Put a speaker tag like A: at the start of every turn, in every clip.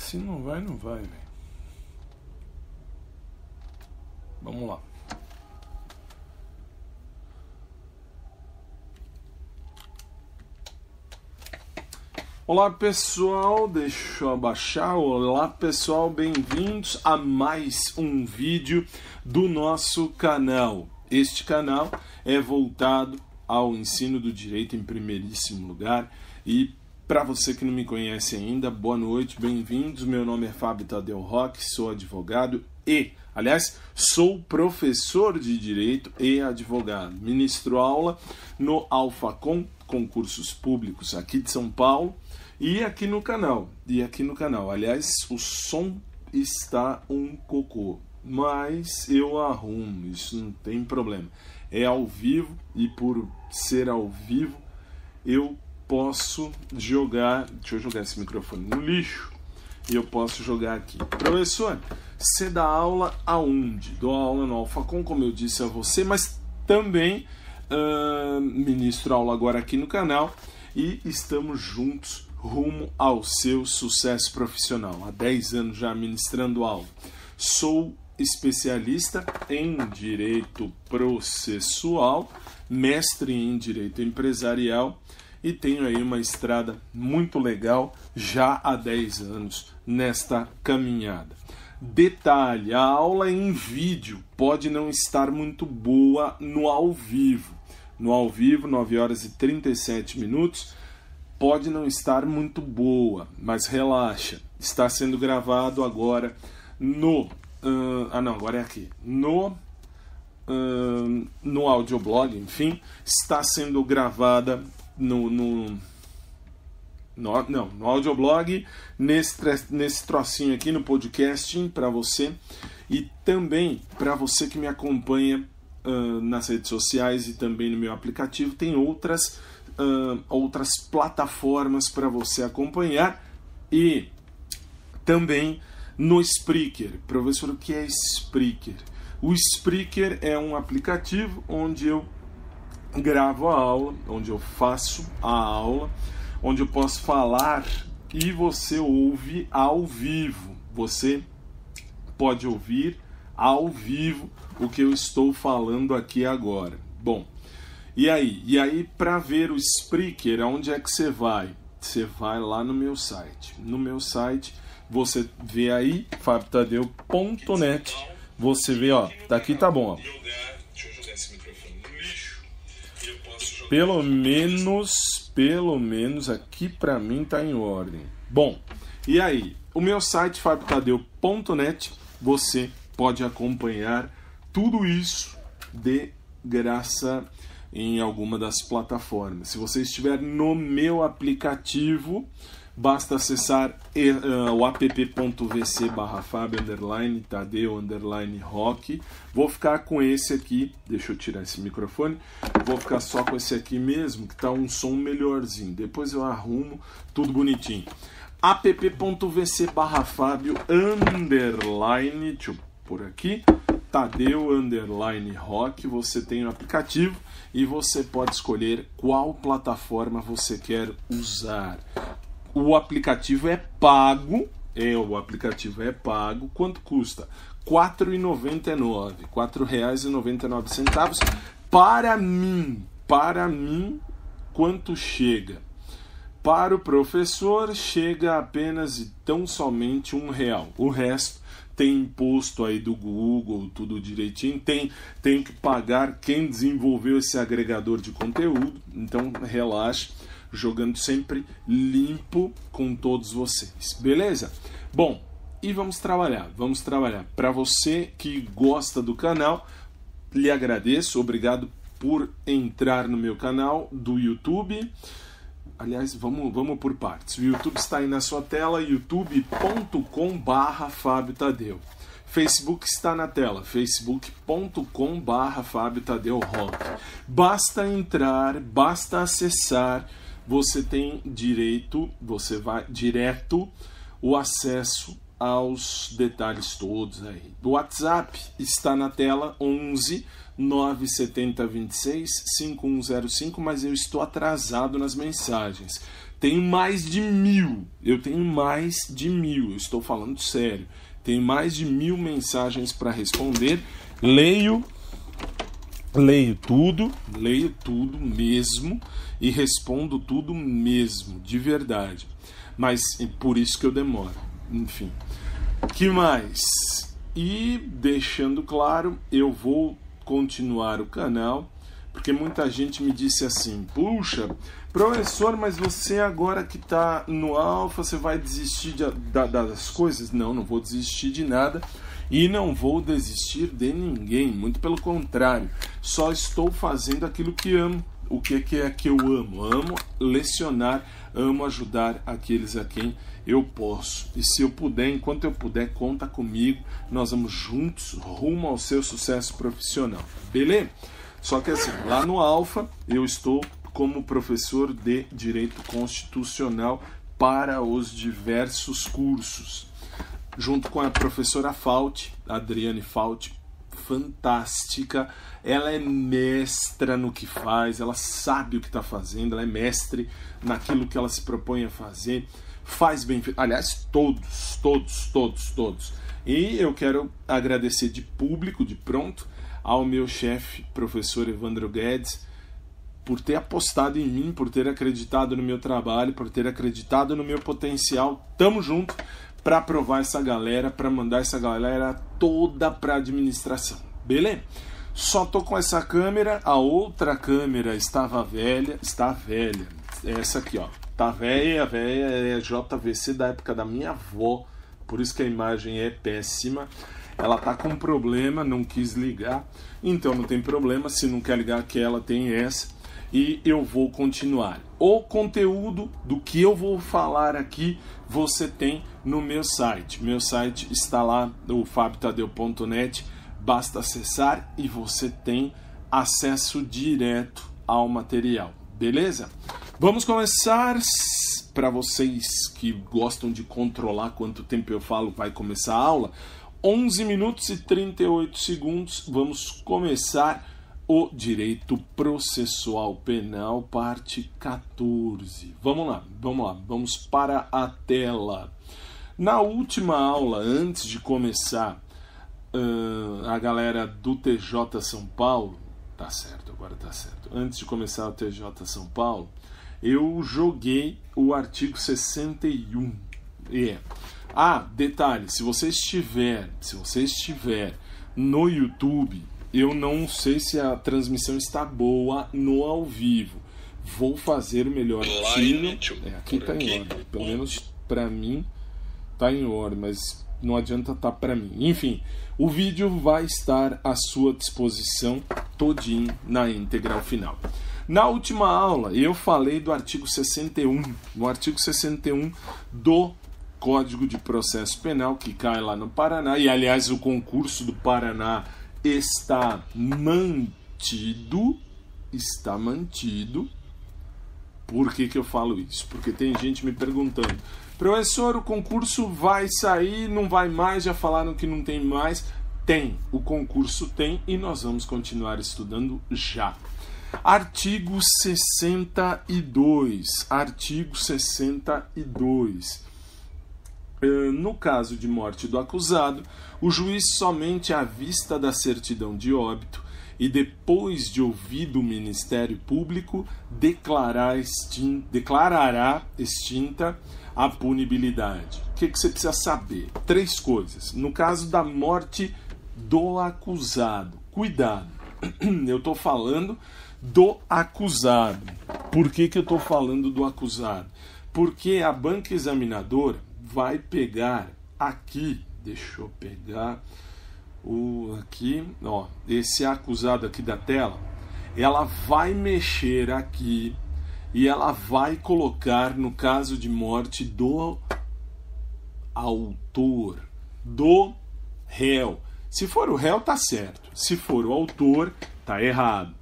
A: Se não vai, não vai, velho. Vamos lá. Olá pessoal, deixa eu abaixar. Olá pessoal, bem-vindos a mais um vídeo do nosso canal. Este canal é voltado ao ensino do direito em primeiríssimo lugar. E para você que não me conhece ainda, boa noite, bem-vindos. Meu nome é Fábio Tadeu Roque, sou advogado e, aliás, sou professor de direito e advogado. Ministro aula no Alfacom, concursos públicos aqui de São Paulo. E aqui no canal, aliás, o som está um cocô, mas eu arrumo, isso não tem problema. É ao vivo e por ser ao vivo eu posso jogar, deixa eu jogar esse microfone no lixo e eu posso jogar aqui. Professor, você dá aula aonde? Dou aula no Alfacom, como eu disse a você, mas também ministro aula agora aqui no canal e estamos juntos rumo ao seu sucesso profissional. Há 10 anos já ministrando aula. Sou especialista em direito processual, mestre em direito empresarial e tenho aí uma estrada muito legal já há 10 anos nesta caminhada. Detalhe, a aula em vídeo pode não estar muito boa no ao vivo. No ao vivo, 9 horas e 37 minutos, pode não estar muito boa, mas relaxa, está sendo gravado agora no agora é aqui no audioblog, enfim, está sendo gravada no audioblog, nesse trocinho aqui no podcasting para você e também para você que me acompanha nas redes sociais e também no meu aplicativo. Tem outras plataformas para você acompanhar e também no Spreaker. Professor, o que é Spreaker? O Spreaker é um aplicativo onde eu gravo a aula, onde eu faço a aula, onde eu posso falar e você ouve ao vivo. Você pode ouvir ao vivo o que eu estou falando aqui agora. Bom, e aí para ver o Spreaker, aonde é que você vai? Você vai lá no meu site. No meu site, você vê aí, fabiotadeu.net. Você vê, ó, daqui tá bom, ó. Deixa eu jogar esse microfone no lixo. Pelo menos aqui pra mim tá em ordem. Bom, e aí? O meu site, fabiotadeu.net, você pode acompanhar tudo isso de graça em alguma das plataformas. Se você estiver no meu aplicativo, basta acessar o app.vc/Fabio_Tadeu_Roque. Vou ficar com esse aqui, deixa eu tirar esse microfone, vou ficar só com esse aqui mesmo, que tá um som melhorzinho. Depois eu arrumo tudo bonitinho. app.vc/Fabio_, deixa eu por aqui, Tadeu_Roque, você tem o aplicativo e você pode escolher qual plataforma você quer usar. O aplicativo é pago, quanto custa? R$ 4,99, R$ 4,99. Para mim, quanto chega? Para o professor chega apenas e tão somente R$1. O resto tem imposto aí do Google, tudo direitinho, tem que pagar quem desenvolveu esse agregador de conteúdo, então relaxa, jogando sempre limpo com todos vocês, beleza? Bom, e vamos trabalhar. Para você que gosta do canal, lhe agradeço, obrigado por entrar no meu canal do YouTube. Aliás, vamos por partes. O YouTube está aí na sua tela, youtube.com/Fábio Tadeu. Facebook está na tela, facebook.com/Fábio Tadeu Roque. Basta entrar, basta acessar, você tem direito, você vai direto o acesso aos detalhes todos aí. O WhatsApp está na tela, 11 970 26 5105, mas eu estou atrasado nas mensagens. Tenho mais de 1000. Eu tenho mais de 1000. Eu estou falando sério. Tenho mais de 1000 mensagens para responder. Leio tudo mesmo e respondo tudo mesmo, de verdade. Mas por isso que eu demoro. Enfim. Que mais? E deixando claro, eu vou continuar o canal, porque muita gente me disse assim: puxa, professor, mas você agora que está no Alpha, você vai desistir das coisas? Não, não vou desistir de nada e não vou desistir de ninguém, muito pelo contrário, só estou fazendo aquilo que amo. O que é que eu amo? Amo lecionar, amo ajudar aqueles a quem eu posso. E se eu puder, enquanto eu puder, conta comigo. Nós vamos juntos rumo ao seu sucesso profissional. Beleza? Só que assim, lá no Alpha, eu estou como professor de Direito Constitucional para os diversos cursos. Junto com a professora Fauti, Adriane Fauti, fantástica. Ela é mestra no que faz, ela sabe o que está fazendo, ela é mestre naquilo que ela se propõe a fazer, faz bem feito. Aliás, todos. E eu quero agradecer de público, de pronto, ao meu chefe, professor Evandro Guedes, por ter apostado em mim, por ter acreditado no meu trabalho, por ter acreditado no meu potencial. Tamo junto para aprovar essa galera, para mandar essa galera toda para a administração. Beleza? Só tô com essa câmera, a outra câmera está velha. Essa aqui, ó, tá velha, é JVC da época da minha avó, por isso que a imagem é péssima. Ela tá com problema, não quis ligar, então não tem problema, se não quer ligar que ela tem essa, e eu vou continuar. O conteúdo do que eu vou falar aqui, você tem no meu site. Meu site está lá, o fabiotadeu.net, basta acessar e você tem acesso direto ao material, beleza? Vamos começar. Para vocês que gostam de controlar quanto tempo eu falo, vai começar a aula. 11 minutos e 38 segundos, vamos começar o Direito Processual Penal, parte 14. Vamos lá, vamos para a tela. Na última aula, antes de começar, a galera do TJ São Paulo, tá certo, agora tá certo. Antes de começar o TJ São Paulo, eu joguei o artigo 61. Detalhe, se você estiver no YouTube, eu não sei se a transmissão está boa no ao vivo. Vou fazer o melhor possível. Aqui tá em ordem, pelo menos para mim tá em ordem, mas não adianta tá para mim. Enfim, o vídeo vai estar à sua disposição todinho na íntegra ao final. Na última aula eu falei do artigo 61, no artigo 61 do Código de Processo Penal, que cai lá no Paraná, e aliás o concurso do Paraná está mantido. Por que eu falo isso? Porque tem gente me perguntando: professor, o concurso vai sair, não vai mais, já falaram que não tem mais. Tem, o concurso tem, e nós vamos continuar estudando já. Artigo 62. No caso de morte do acusado, o juiz, somente à vista da certidão de óbito e depois de ouvido o Ministério Público, declarará extinta a punibilidade. O que você precisa saber? 3 coisas. No caso da morte do acusado, cuidado, eu estou falando do acusado. Por que eu estou falando do acusado? Porque a banca examinadora vai pegar aqui, deixa eu pegar esse acusado aqui da tela, ela vai mexer aqui e ela vai colocar no caso de morte do autor, do réu. Se for o réu, tá certo. Se for o autor, tá errado.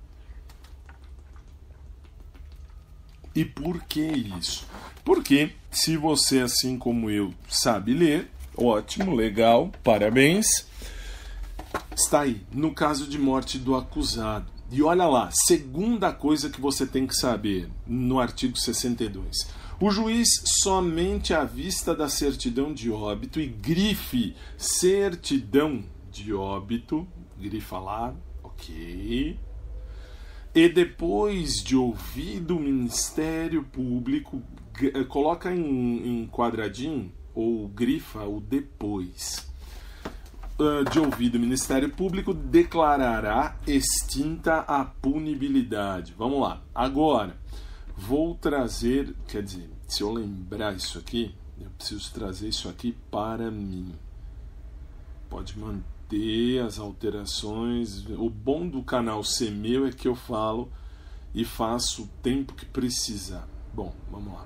A: E por que isso? Porque se você, assim como eu, sabe ler, ótimo, legal, parabéns. Está aí, no caso de morte do acusado. E olha lá, segunda coisa que você tem que saber no artigo 62. O juiz, somente à vista da certidão de óbito, e grife certidão de óbito, grifa lá, ok. E depois de ouvido o Ministério Público, coloca em quadradinho ou grifa o depois. De ouvido o Ministério Público, declarará extinta a punibilidade. Vamos lá. Agora, vou trazer, quer dizer, se eu lembrar isso aqui, eu preciso trazer isso aqui para mim. Pode manter as alterações. O bom do canal ser meu é que eu falo e faço o tempo que precisar. Bom, vamos lá.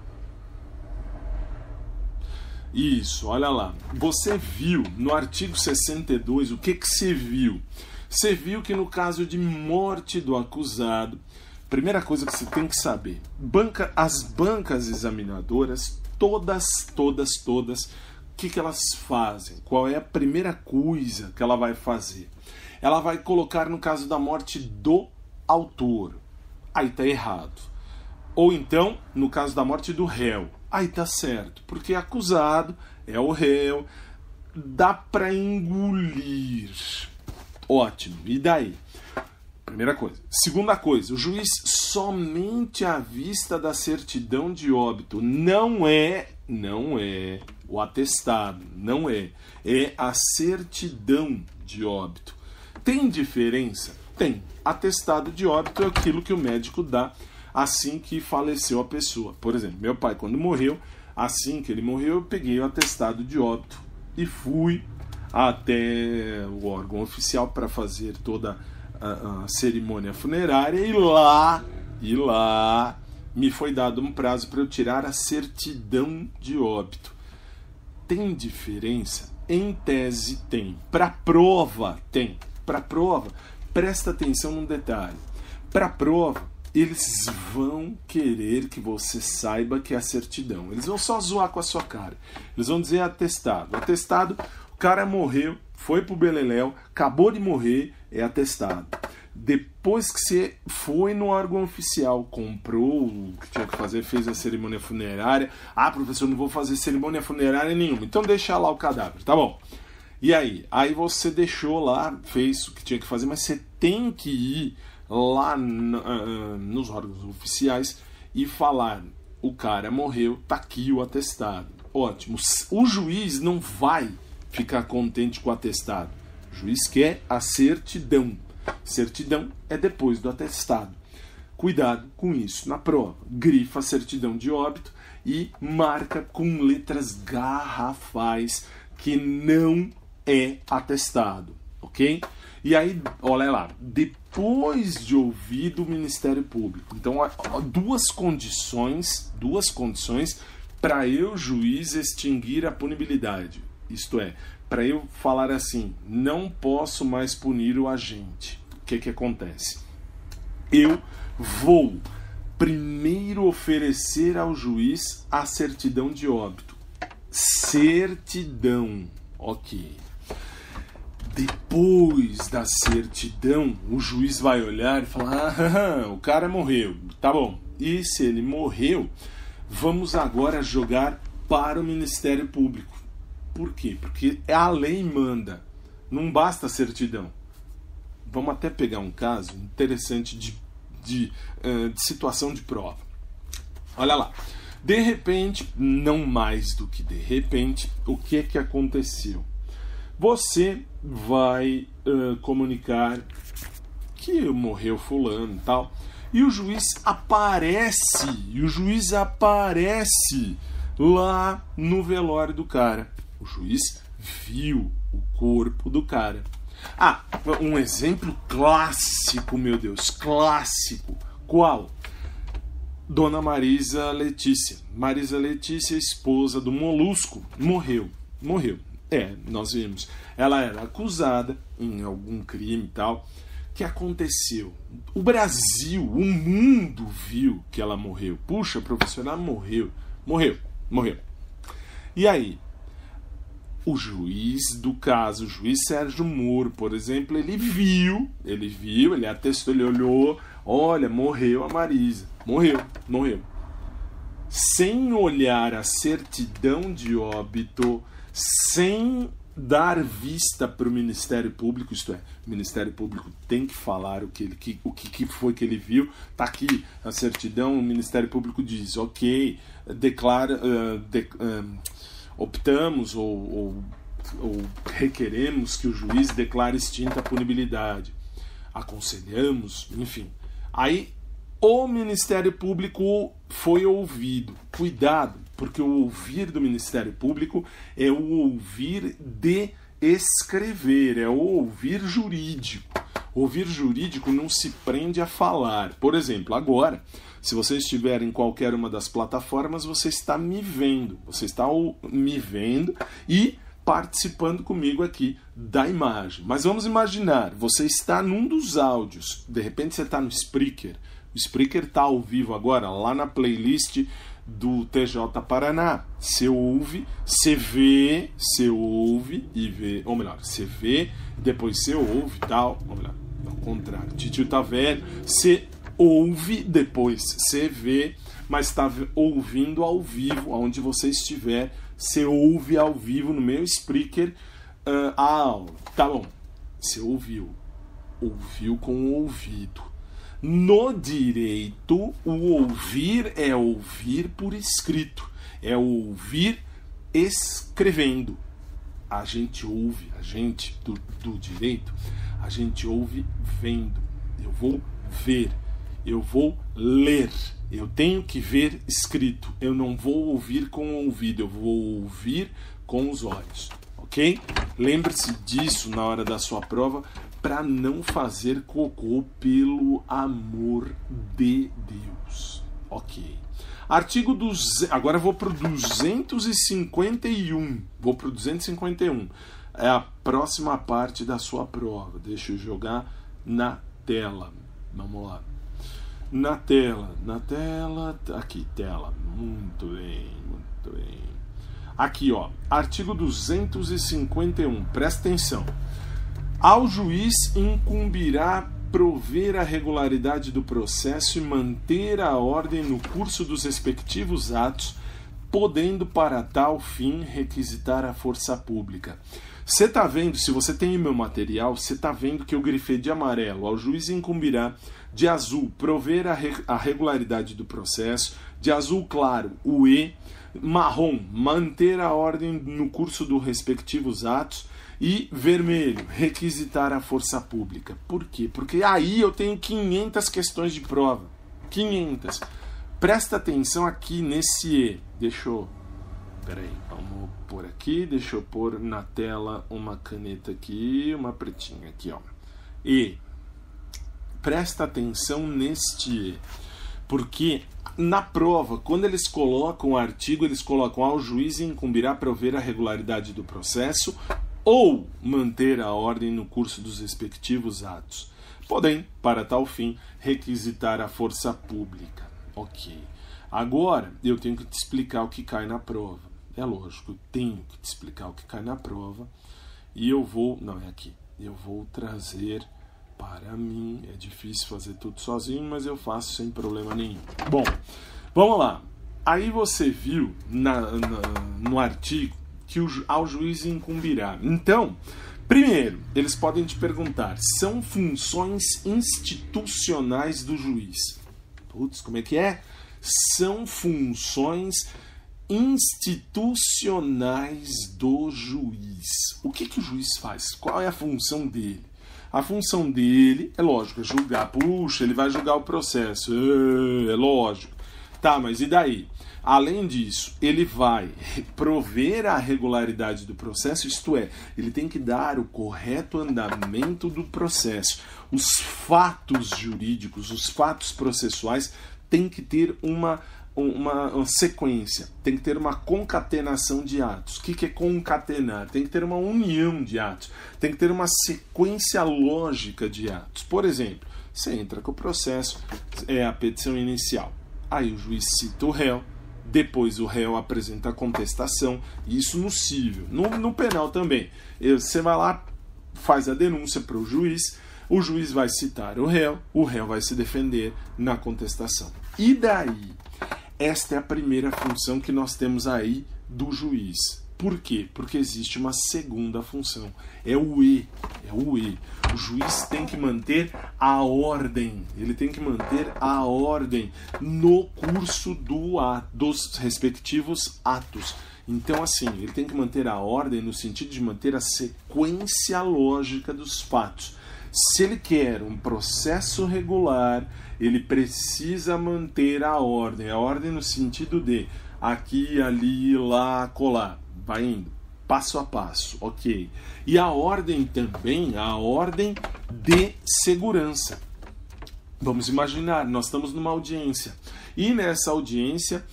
A: Isso, olha lá. Você viu no artigo 62 o que você viu? Você viu que no caso de morte do acusado, primeira coisa que você tem que saber, as bancas examinadoras, todas, o que elas fazem? Qual é a primeira coisa que ela vai fazer? Ela vai colocar no caso da morte do autor. Aí tá errado. Ou então, no caso da morte do réu. Aí tá certo, porque acusado é o réu, dá para engolir. Ótimo, e daí? Primeira coisa. Segunda coisa, o juiz somente à vista da certidão de óbito, não é o atestado, não é a certidão de óbito. Tem diferença? Tem. Atestado de óbito é aquilo que o médico dá assim que faleceu a pessoa. Por exemplo, meu pai, quando morreu, assim que ele morreu, eu peguei o atestado de óbito e fui até o órgão oficial para fazer toda a cerimônia funerária e lá me foi dado um prazo para eu tirar a certidão de óbito. Tem diferença? Em tese tem. Para prova tem. Para prova, presta atenção num detalhe. Para prova, eles vão querer que você saiba que é a certidão. Eles vão só zoar com a sua cara. Eles vão dizer atestado. Atestado, o cara morreu, foi pro beleléu, acabou de morrer, é atestado. Depois que você foi no órgão oficial, comprou o que tinha que fazer, fez a cerimônia funerária. Ah, professor, não vou fazer cerimônia funerária nenhuma. Então deixa lá o cadáver, tá bom? E aí? Aí você deixou lá, fez o que tinha que fazer, mas você tem que ir lá nos órgãos oficiais e falar: o cara morreu, tá aqui o atestado. Ótimo. O juiz não vai ficar contente com o atestado. O juiz quer a certidão. Certidão é depois do atestado. Cuidado com isso. Na prova, grifa a certidão de óbito e marca com letras garrafais que não é atestado, ok? E aí, olha lá, depois de ouvido o Ministério Público. Então, duas condições para eu, juiz, extinguir a punibilidade. Isto é, para eu falar assim, não posso mais punir o agente. O que acontece? Eu vou primeiro oferecer ao juiz a certidão de óbito. Certidão, ok. Depois da certidão, o juiz vai olhar e falar: o cara morreu, tá bom. E se ele morreu, vamos agora jogar para o Ministério Público. Por quê? Porque a lei manda, não basta a certidão. Vamos até pegar um caso interessante de situação de prova. Olha lá. De repente, não mais do que de repente, o que aconteceu? Você vai comunicar que morreu fulano e tal, e o juiz aparece lá no velório do cara. O juiz viu o corpo do cara. Ah, um exemplo clássico, meu Deus, clássico. Qual? Dona Marisa Letícia. Marisa Letícia, esposa do Molusco, morreu. Nós vimos. Ela era acusada em algum crime e tal. O que aconteceu? O Brasil, o mundo viu que ela morreu. Puxa, professor, ela morreu. E aí? O juiz do caso, o juiz Sérgio Moro, por exemplo, ele viu, ele atestou, ele olhou, olha, morreu a Marisa, morreu. Sem olhar a certidão de óbito, sem dar vista para o Ministério Público, isto é, o Ministério Público tem que falar o que foi que ele viu, está aqui a certidão, o Ministério Público diz, ok, optamos ou requeremos que o juiz declare extinta a punibilidade, aconselhamos, enfim. Aí o Ministério Público foi ouvido. Cuidado, porque o ouvir do Ministério Público é o ouvir de escrever, é o ouvir jurídico. O ouvir jurídico não se prende a falar. Por exemplo, agora, se você estiver em qualquer uma das plataformas, você está me vendo. Você está me vendo e participando comigo aqui da imagem. Mas vamos imaginar, você está num dos áudios. De repente você está no Spreaker. O Spreaker está ao vivo agora, lá na playlist do TJ Paraná. Você ouve, você vê, você ouve e vê. Ou melhor, você vê, depois você ouve e tal. Ou melhor, ao contrário. Titio tá velho. Você ouve, depois você vê, mas está ouvindo ao vivo, onde você estiver. Você ouve ao vivo no meu Spreaker a aula. Tá bom. Você ouviu. Ouviu com o ouvido. No direito, o ouvir é ouvir por escrito, é ouvir escrevendo. A gente ouve, a gente do direito, a gente ouve vendo. Eu vou ver, eu vou ler, eu tenho que ver escrito. Eu não vou ouvir com o ouvido, eu vou ouvir com os olhos, ok? Lembre-se disso na hora da sua prova, para não fazer cocô, pelo amor de Deus. Ok. Artigo 200. Agora eu vou para o 251. Vou para o 251. É a próxima parte da sua prova. Deixa eu jogar na tela. Vamos lá. Na tela. Aqui, tela. Muito bem. Aqui, ó. Artigo 251. Presta atenção. Ao juiz incumbirá prover a regularidade do processo e manter a ordem no curso dos respectivos atos, podendo para tal fim requisitar a força pública. Você está vendo, se você tem meu material, você está vendo que eu grifei de amarelo. Ao juiz incumbirá, de azul, prover a regularidade do processo, de azul claro, o E, marrom, manter a ordem no curso dos respectivos atos, e vermelho, requisitar a força pública. Por quê? Porque aí eu tenho 500 questões de prova. 500. Presta atenção aqui nesse E. Peraí, vamos pôr aqui. Deixa eu pôr na tela uma caneta aqui, uma pretinha aqui, ó. E. Presta atenção neste E. Porque na prova, quando eles colocam o artigo, eles colocam ao juiz incumbirá prover a regularidade do processo ou manter a ordem no curso dos respectivos atos, podem, para tal fim, requisitar a força pública. Ok. Agora, eu tenho que te explicar o que cai na prova. É lógico, eu tenho que te explicar o que cai na prova. E eu vou... Não, é aqui. Eu vou trazer para mim. É difícil fazer tudo sozinho, mas eu faço sem problema nenhum. Bom, vamos lá. Aí você viu no artigo que ao juiz incumbirá. Então, primeiro, eles podem te perguntar, são funções institucionais do juiz. Putz, como é que é? São funções institucionais do juiz. O que o juiz faz? Qual é a função dele? A função dele, é lógico, é julgar. Puxa, ele vai julgar o processo. É lógico. Tá, mas e daí? Além disso, ele vai prover a regularidade do processo, isto é, ele tem que dar o correto andamento do processo. Os fatos jurídicos, os fatos processuais têm que ter uma sequência, tem que ter uma concatenação de atos. O que é concatenar? Tem que ter uma união de atos, tem que ter uma sequência lógica de atos. Por exemplo, você entra com o processo, é a petição inicial. Aí o juiz cita o réu, Depois o réu apresenta a contestação, isso no civil. No penal também. Você vai lá, faz a denúncia para o juiz vai citar o réu vai se defender na contestação. E daí? Esta é a primeira função que nós temos aí do juiz. Por quê? Porque existe uma segunda função. É o E. O juiz tem que manter a ordem. Ele tem que manter a ordem no curso dos respectivos atos. Então, assim, ele tem que manter a ordem no sentido de manter a sequência lógica dos fatos. Se ele quer um processo regular, ele precisa manter a ordem no sentido de aqui, ali, lá, colar. Vai indo, passo a passo, ok. E a ordem também, a ordem de segurança. Vamos imaginar, nós estamos numa audiência. E nessa audiência,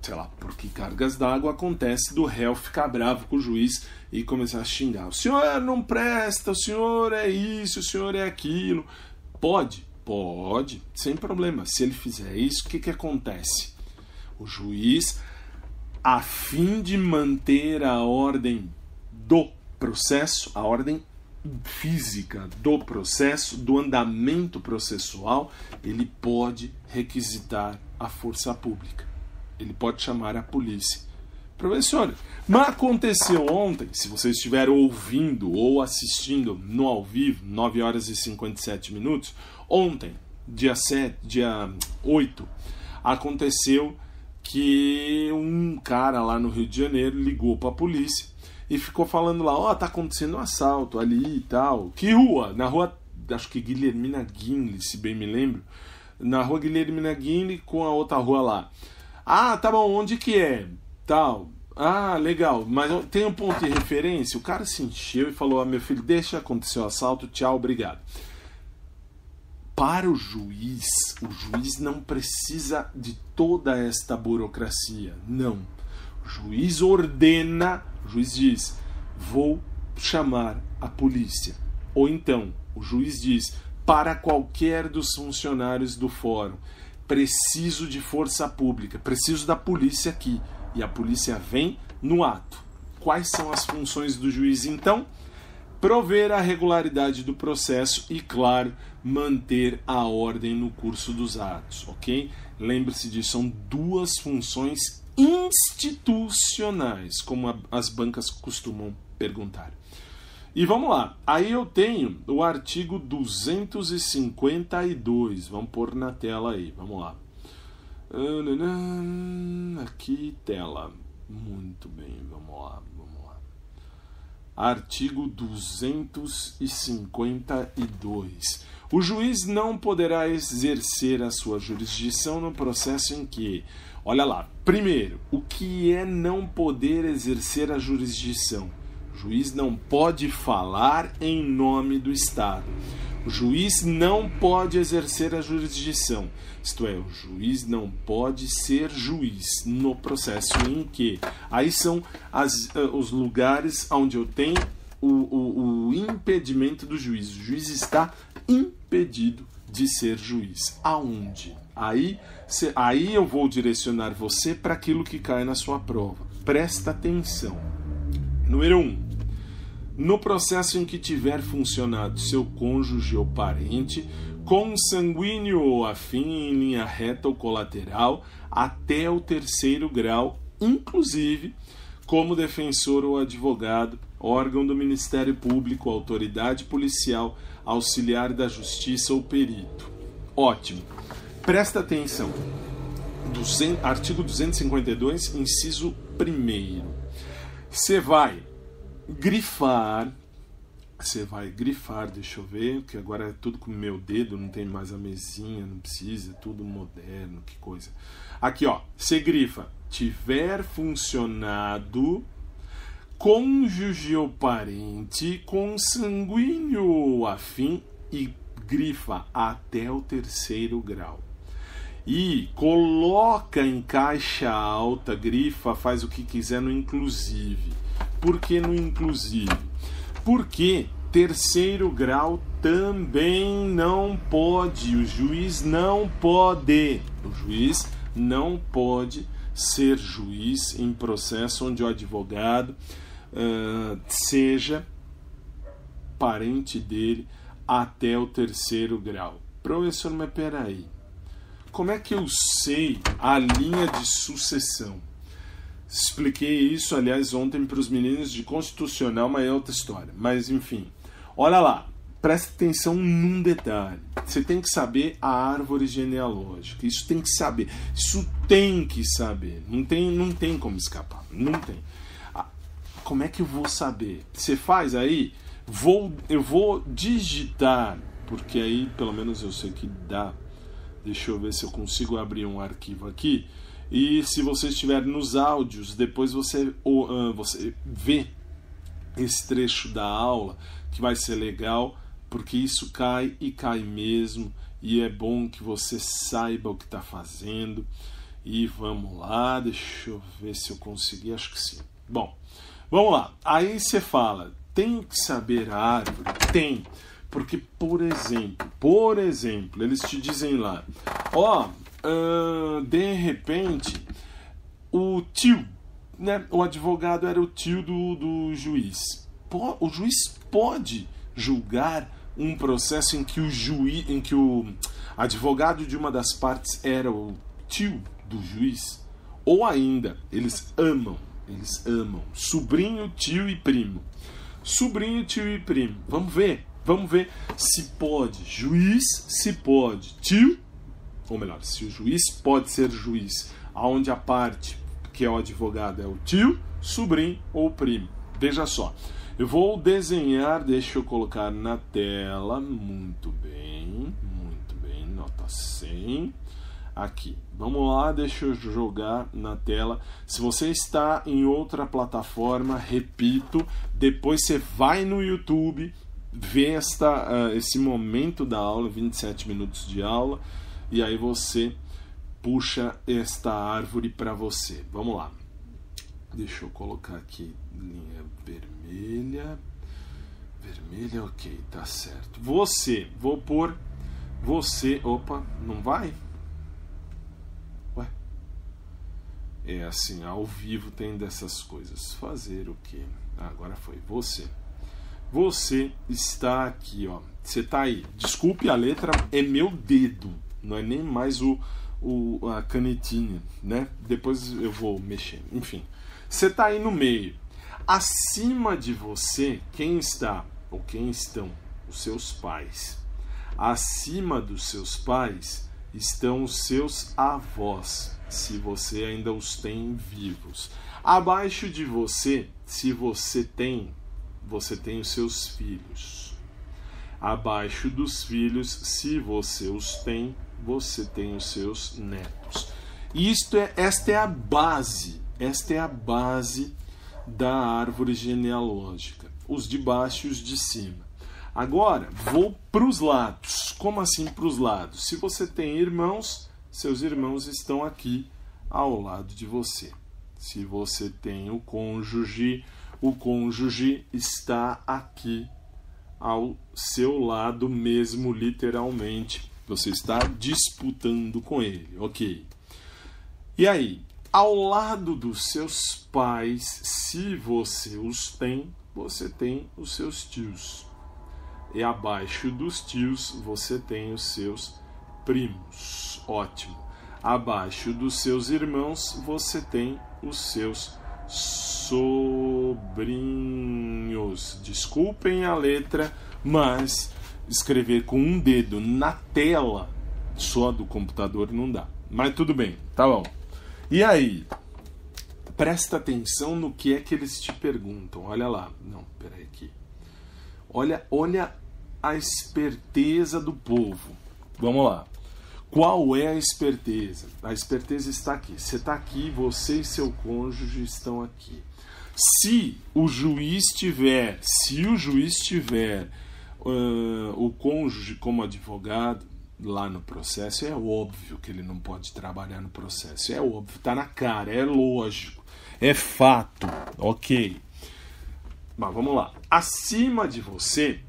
A: sei lá, por que cargas d'água acontece do réu ficar bravo com o juiz e começar a xingar. O senhor não presta, o senhor é isso, o senhor é aquilo. Pode, sem problema. Se ele fizer isso, o que acontece? O juiz, a fim de manter a ordem do processo, a ordem física do processo, do andamento processual, ele pode requisitar a força pública. Ele pode chamar a polícia. Professor, mas aconteceu ontem, se você estiver ouvindo ou assistindo no ao vivo, 9 horas e 57 minutos, ontem, dia 8, aconteceu que um cara lá no Rio de Janeiro ligou para a polícia e ficou falando lá, tá acontecendo um assalto ali e tal. Que rua? Na rua, acho que Guilhermina Guinle, se bem me lembro. Na rua Guilhermina Guinle com a outra rua lá. Tá bom, onde que é? Tal. Legal, mas tem um ponto de referência? O cara se encheu e falou, meu filho, deixa acontecer o assalto, tchau, obrigado. Para o juiz não precisa de toda esta burocracia. Não. O juiz ordena, o juiz diz, vou chamar a polícia. Ou então, o juiz diz, para qualquer dos funcionários do fórum, preciso de força pública, preciso da polícia aqui. E a polícia vem no ato. Quais são as funções do juiz, então? Prover a regularidade do processo e, claro, manter a ordem no curso dos atos, ok? Lembre-se disso, são duas funções institucionais, como as bancas costumam perguntar. E vamos lá, aí eu tenho o artigo 252, vamos pôr na tela aí, vamos lá. Aqui, tela, muito bem, vamos lá. Artigo 252. O juiz não poderá exercer a sua jurisdição no processo em que... Olha lá, primeiro, o que é não poder exercer a jurisdição? O juiz não pode falar em nome do Estado. O juiz não pode exercer a jurisdição. Isto é, o juiz não pode ser juiz no processo em que... Aí são os lugares onde eu tenho o impedimento do juiz. O juiz está impedido de ser juiz. Aonde? Aí eu vou direcionar você para aquilo que cai na sua prova. Presta atenção. Número 1. No processo em que tiver funcionado seu cônjuge ou parente, consanguíneo ou afim em linha reta ou colateral, até o 3º grau, inclusive como defensor ou advogado, órgão do Ministério Público, autoridade policial, auxiliar da justiça ou perito. Ótimo. Presta atenção. Artigo 252, inciso 1º. Você vai grifar, deixa eu ver, que agora é tudo com o meu dedo, não tem mais a mesinha, não precisa, é tudo moderno, que coisa. Aqui, ó, você grifa, tiver funcionado cônjuge ou parente, consanguíneo ou afim, e grifa até o 3º grau. E coloca em caixa alta, grifa, faz o que quiser no inclusive. Por que no inclusive? Porque 3º grau também não pode, o juiz não pode ser juiz em processo onde o advogado seja parente dele até o 3º grau. Professor, mas peraí, como é que eu sei a linha de sucessão? Expliquei isso, aliás, ontem para os meninos de constitucional, mas é outra história. Mas, enfim, olha lá, presta atenção num detalhe. Você tem que saber a árvore genealógica. Isso tem que saber. Isso tem que saber. Não tem como escapar. Não tem. Como é que eu vou saber? Você faz aí? Eu vou digitar, porque aí pelo menos eu sei que dá. Deixa eu ver se eu consigo abrir um arquivo aqui. E se você estiver nos áudios, depois você vê esse trecho da aula, que vai ser legal, porque isso cai e cai mesmo. E é bom que você saiba o que está fazendo. E vamos lá, deixa eu ver se eu consegui, acho que sim. Bom, vamos lá. Aí você fala, tem que saber a árvore? Tem. Porque, por exemplo, eles te dizem lá, de repente, o tio, né, o advogado era o tio do juiz. O juiz pode julgar um processo em que o advogado de uma das partes era o tio do juiz? Ou ainda, eles amam, sobrinho, tio e primo. Sobrinho, tio e primo. Vamos ver se pode juiz, se pode tio, ou melhor, se o juiz pode ser juiz, aonde a parte que é o advogado é o tio, sobrinho ou primo. Veja só, eu vou desenhar, deixa eu colocar na tela, muito bem, nota 100, aqui, vamos lá, deixa eu jogar na tela. Se você está em outra plataforma, repito, depois você vai no YouTube, vê esse momento da aula, 27 minutos de aula, e aí você puxa esta árvore para você. Vamos lá. Deixa eu colocar aqui linha vermelha. Vermelha, ok, tá certo. Vou pôr você. Opa, não vai? Ué? É assim, ao vivo tem dessas coisas. Fazer o quê? Agora foi. Você está aqui, ó. Você está aí. Desculpe, a letra é meu dedo. Não é nem mais a canetinha, né? Depois eu vou mexer. Enfim, você está aí no meio. Acima de você, quem está? Ou quem estão? Os seus pais. Acima dos seus pais estão os seus avós, se você ainda os tem vivos. Abaixo de você, se você tem os seus filhos. Abaixo dos filhos, se você os tem, você tem os seus netos. Esta é a base da árvore genealógica. Os de baixo e os de cima. Agora, vou para os lados. Como assim para os lados? Se você tem irmãos, seus irmãos estão aqui ao lado de você. Se você tem o cônjuge está aqui ao seu lado mesmo, literalmente. Você está disputando com ele, ok? E aí, ao lado dos seus pais, se você os tem, você tem os seus tios. E abaixo dos tios, você tem os seus primos. Ótimo. Abaixo dos seus irmãos, você tem os seus sobrinhos. Desculpem a letra, mas escrever com um dedo na tela só do computador não dá. Mas tudo bem, tá bom. E aí? Presta atenção no que é que eles te perguntam. Olha lá. Não, peraí aqui. Olha a esperteza do povo. Vamos lá. Qual é a esperteza? A esperteza está aqui. Você está aqui, você e seu cônjuge estão aqui. Se o juiz tiver o cônjuge como advogado lá no processo, é óbvio que ele não pode trabalhar no processo. É óbvio, está na cara, é lógico, é fato, ok. Mas vamos lá. Acima de você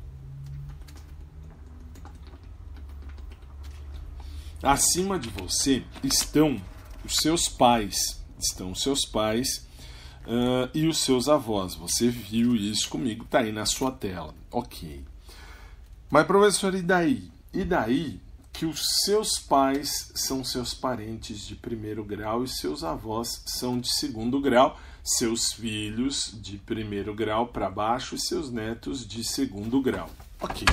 A: estão os seus pais. estão os seus pais e os seus avós. Você viu isso comigo, tá aí na sua tela. Ok. Mas, professor, e daí? E daí que os seus pais são seus parentes de primeiro grau e seus avós são de segundo grau, seus filhos de primeiro grau para baixo e seus netos de segundo grau. Ok.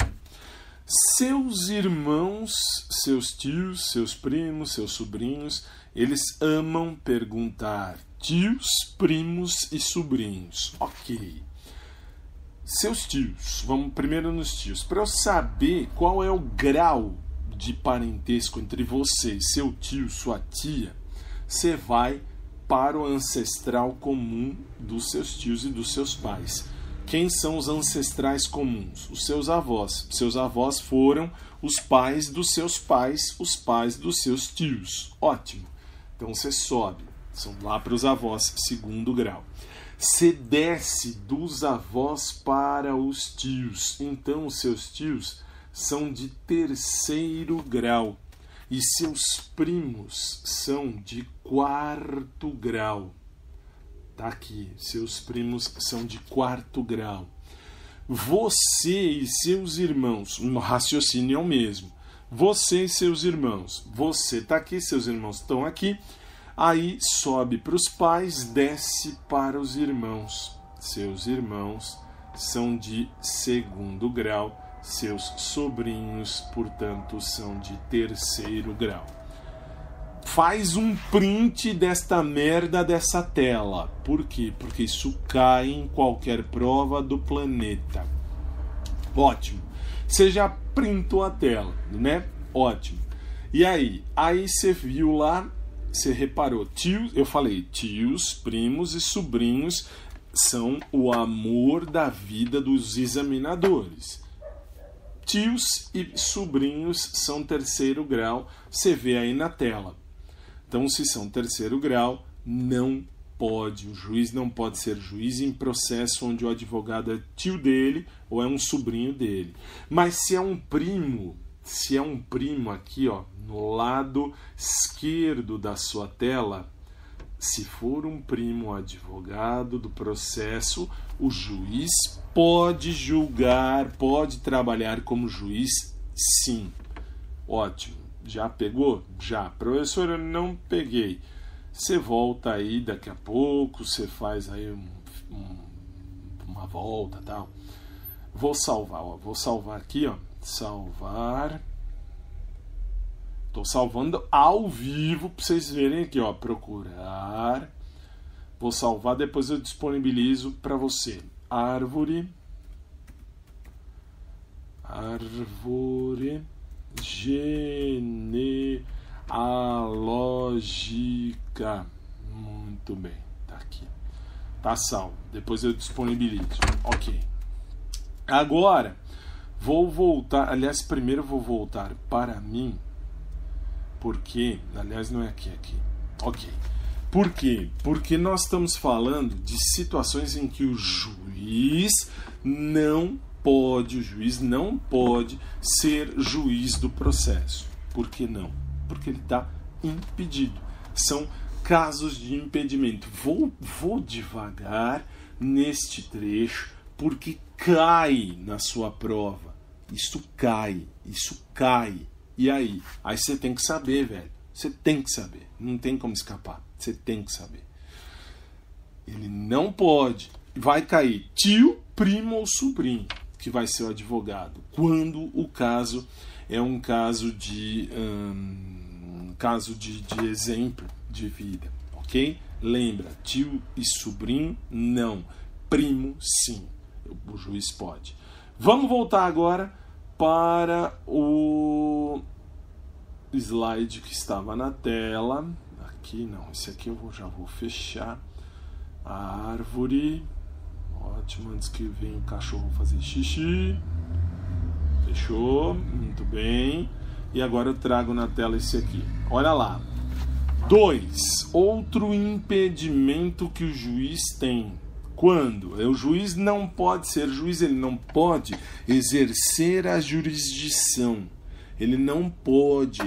A: Seus irmãos, seus tios, seus primos, seus sobrinhos, eles amam perguntar tios, primos e sobrinhos. Ok. Seus tios, vamos primeiro nos tios. Para eu saber qual é o grau de parentesco entre você e seu tio, sua tia, você vai para o ancestral comum dos seus tios e dos seus pais. Quem são os ancestrais comuns? Os seus avós. Seus avós foram os pais dos seus pais, os pais dos seus tios. Ótimo. Então você sobe. São lá para os avós, segundo grau. Você desce dos avós para os tios. Então os seus tios são de terceiro grau. E seus primos são de quarto grau. Tá aqui, seus primos são de quarto grau. Você e seus irmãos, no raciocínio é o mesmo. Você e seus irmãos. Você tá aqui, seus irmãos estão aqui. Aí sobe para os pais, desce para os irmãos. Seus irmãos são de segundo grau. Seus sobrinhos, portanto, são de terceiro grau. Faz um print desta merda dessa tela. Por quê? Porque isso cai em qualquer prova do planeta. Ótimo. Você já printou a tela, né? Ótimo. E aí? Aí você viu lá, você reparou, tios, eu falei, tios, primos e sobrinhos são o amor da vida dos examinadores. Tios e sobrinhos são terceiro grau, você vê aí na tela. Então, se são terceiro grau, não pode, o juiz não pode ser juiz em processo onde o advogado é tio dele ou é um sobrinho dele. Mas se é um primo aqui, ó, no lado esquerdo da sua tela, se for um primo advogado do processo, o juiz pode julgar, pode trabalhar como juiz, sim. Ótimo. Já pegou? Já. Professor, eu não peguei. Você volta aí daqui a pouco, você faz aí uma volta e tal. Vou salvar, ó. Vou salvar aqui, ó. Salvar. Estou salvando ao vivo para vocês verem aqui, ó. Procurar. Vou salvar, depois eu disponibilizo para você. Árvore. Genealógica. Muito bem, tá aqui. Tá salvo. Depois eu disponibilizo. Ok. Agora, vou voltar. Aliás, primeiro eu vou voltar para mim. Porque, aliás, não é aqui. Ok. Por quê? Porque nós estamos falando de situações em que o juiz não pode ser juiz do processo. Por que não? Porque ele está impedido. São casos de impedimento. Vou devagar neste trecho, porque cai na sua prova. Isso cai. E aí? Aí você tem que saber, velho. Você tem que saber. Não tem como escapar. Você tem que saber. Ele não pode. Vai cair tio, primo ou sobrinho que vai ser o advogado. Quando o caso é um caso de exemplo de vida. Ok? Lembra, tio e sobrinho, não. Primo, sim. O juiz pode. Vamos voltar agora para o slide que estava na tela. Aqui não, esse aqui eu já vou fechar. A árvore. Ótimo, antes que venha o cachorro fazer xixi. Fechou, muito bem. E agora eu trago na tela esse aqui. Olha lá. 2. Outro impedimento que o juiz tem. Quando? O juiz não pode ser juiz, ele não pode exercer a jurisdição. Ele não pode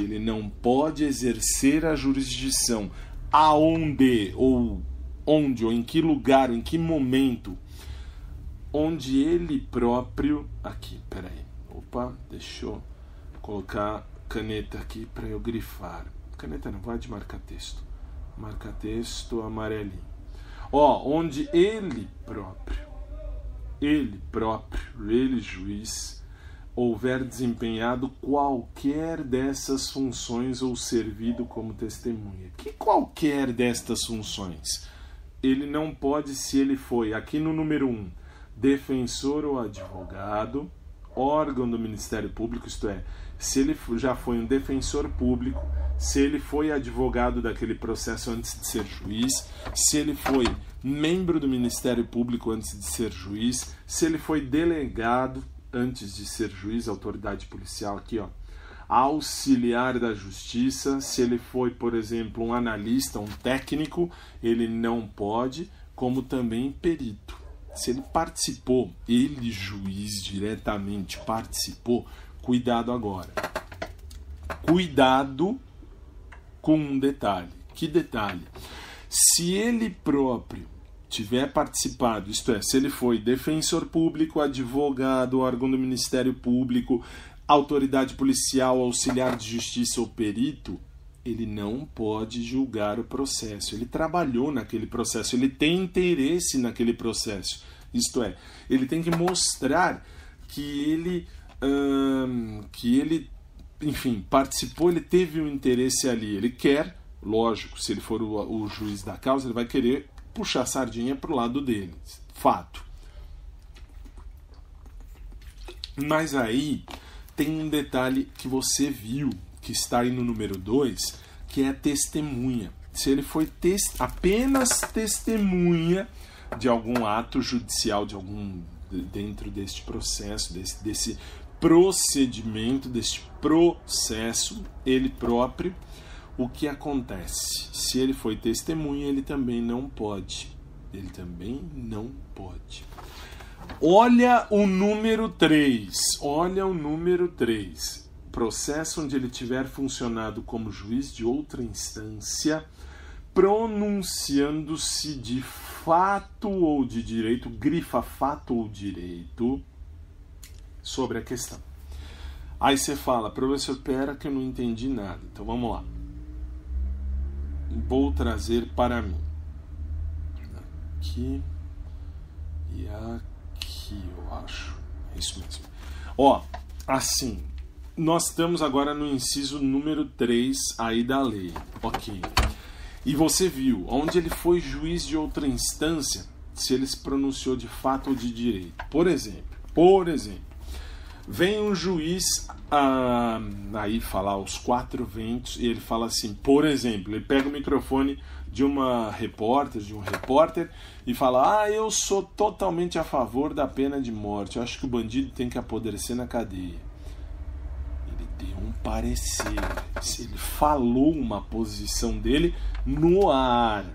A: exercer a jurisdição aonde, ou onde, ou em que lugar, ou em que momento, onde ele próprio... Aqui, peraí. Opa, deixa eu colocar caneta aqui para eu grifar. Caneta não, vai de marcar texto. Marcar texto amarelinho. Ó, onde ele próprio, ele juiz, houver desempenhado qualquer dessas funções ou servido como testemunha. Que qualquer destas funções? Ele não pode, se ele foi, aqui no número 1, defensor ou advogado, órgão do Ministério Público, isto é, se ele já foi um defensor público, se ele foi advogado daquele processo antes de ser juiz, se ele foi membro do Ministério Público antes de ser juiz, se ele foi delegado antes de ser juiz, autoridade policial aqui, ó, auxiliar da justiça, se ele foi, por exemplo, um analista, um técnico, ele não pode, como também perito. Se ele participou, ele, juiz, diretamente participou, cuidado agora. Cuidado com um detalhe. Que detalhe? Se ele próprio tiver participado, isto é, se ele foi defensor público, advogado, órgão do Ministério Público, autoridade policial, auxiliar de justiça ou perito, ele não pode julgar o processo. Ele trabalhou naquele processo, ele tem interesse naquele processo. Isto é, ele tem que mostrar que ele, enfim, participou, ele teve um interesse ali. Ele quer, lógico, se ele for o juiz da causa, ele vai querer puxar a sardinha para o lado dele. Fato. Mas aí tem um detalhe que você viu, que está aí no número 2, que é a testemunha. Se ele foi apenas testemunha de algum ato judicial, de algum dentro deste processo, desse procedimento, deste processo, ele próprio, o que acontece? Se ele foi testemunha, ele também não pode. Ele também não pode. Olha o número 3. Olha o número 3. Processo onde ele tiver funcionado como juiz de outra instância, pronunciando-se de fato ou de direito, grifa fato ou direito, sobre a questão. Aí você fala, professor, pera que eu não entendi nada. Então vamos lá. Vou trazer para mim. Aqui e aqui, eu acho. É isso mesmo. Ó, assim, nós estamos agora no inciso número 3 aí da lei. Ok. E você viu, onde ele foi juiz de outra instância, se ele se pronunciou de fato ou de direito. Por exemplo, vem um juiz aí falar aos 4 ventos e ele fala assim, por exemplo, ele pega o microfone de uma repórter, de um repórter e fala, eu sou totalmente a favor da pena de morte, eu acho que o bandido tem que apodrecer na cadeia. Ele deu um parecer, ele falou uma posição dele no ar,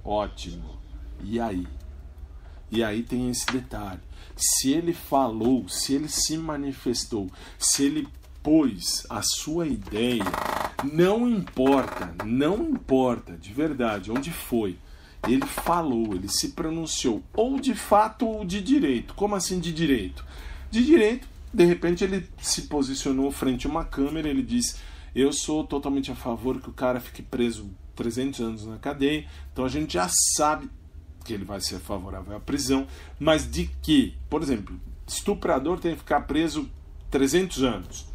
A: ótimo. E aí tem esse detalhe. Se ele falou, se ele se manifestou, se ele pôs a sua ideia, não importa, de verdade, onde foi. Ele falou, ele se pronunciou, ou de fato ou de direito. Como assim de direito? De direito, de repente ele se posicionou frente a uma câmera, ele diz, eu sou totalmente a favor que o cara fique preso 300 anos na cadeia, então a gente já sabe que ele vai ser favorável à prisão, mas de que, por exemplo, estuprador tem que ficar preso 300 anos.